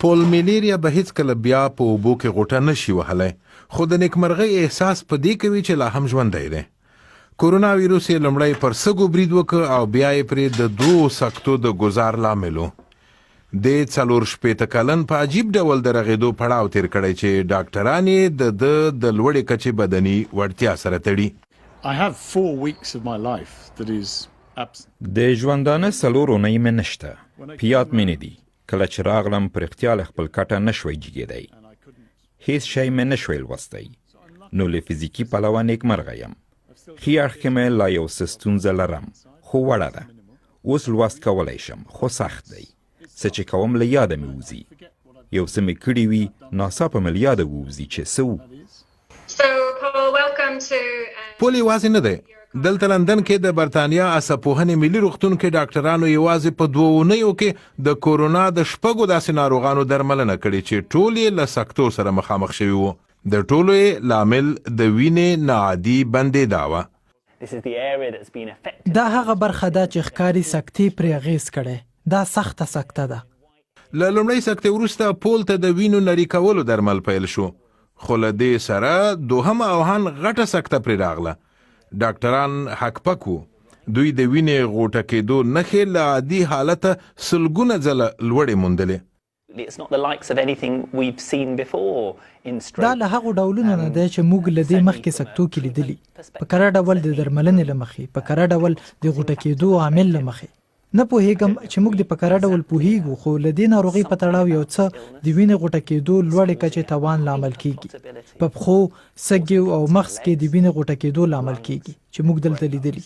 پول میلیریا به هیڅ کله بیا په اوبو کې غوټه نشي وهلی، خو د نیکمرغۍ احساس په دې کوي چې لا هم ژوندی دی. کورونا ویروس یې لومړی پر سږو برید وکړ او بیا یې پرې د 2 سکتو د ګزار لامل و. د 40 کلن په عجیب ډول د رغېدو پړاو تیر کړی چې ډاکټران یې د لوړې کچې بدني وړتیا سره تړي. د ژوندانه 4 اونۍ مې نشته. په یاد مې نه دي کله چې راغلم پر اختیار خپل کټه نشوی جګېدی. هیڅ شی مې نشوی لوستی، نو له فزیکي پلوه نیکمرغه یم. ښي اړخ کې مې لا یو څه ستونزه لرم، خو وړه ده. اوس لوست کولی شم، خو سخت دی. څه چې کوم له یاده مې وځي. یو څه مې کړي وي ناڅاپه مې له یاده ووځي چې څه وو. پول یوازې نه دی. دلته لندن کې د برطانیا اسپوهنې ملي روغتون کې ډاکټرانو یوازې په 2 اونیو کې د کورونا د 6 داسې ناروغانو درملنه کړې چې ټول یې له سکتو سره مخامخ شوي وو. د ټولو یې لامل د وینې ناعادي بندېدا وه. دا هغه برخه ده چې ښکاري سکتې پرې اغېز کړی. دا سخته سکته ده. له لومړۍ سکتې وروسته پول ته د وینو نري کولو درمل پیل شو، خو له دې سره دوهمه او هم غټه سکته پرې راغله. ډاکټران حکپک وو. دوی د وینې غوټه کېدو نښې له عادي حالته سلګونه ځله لوړې موندلې. دا له هغو ډولونو نه دی چې موږ له دې مخکې سکتو کې لیدلي، په کره ډول د درملنې له مخې، په کره ډول د غوټه کېدو عامل له مخې. نه پوهېږم چې موږ د په کره ډول پوهېږو، خو له دې ناروغۍ په تړاو یو څه د وینې غوټه کېدو لوړې کچې توان لامل کېږي. په پښو، سږیو او مغز کې د وینې غوټه کېدو لامل کېږي چې موږ دلته لیدلي.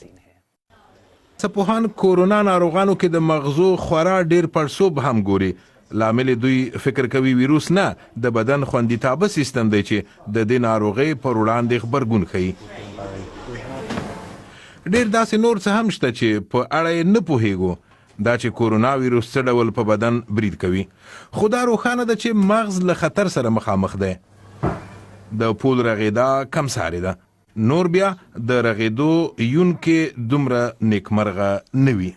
سپوهان کورونا ناروغانو کې د مغزو خورا ډیر پړسوب هم ګوري. لامل دوی فکر کوي ویروس نه، د بدن خوندیتابه سیستم دی چې د دې ناروغۍ پر وړاندې غبرګون ښیي. ډیر داسې نور څه هم شته چې په اړه یې نه پوهېږو، دا چې کورونا ویروس څه ډول په بدن برید کوي. خو دا روښانه ده چې مغز له خطر سره مخامخ دی. د پول رغېدا کمسارې ده، نور بیا د رغېدو یونکې دومره نیکمرغه نه وي.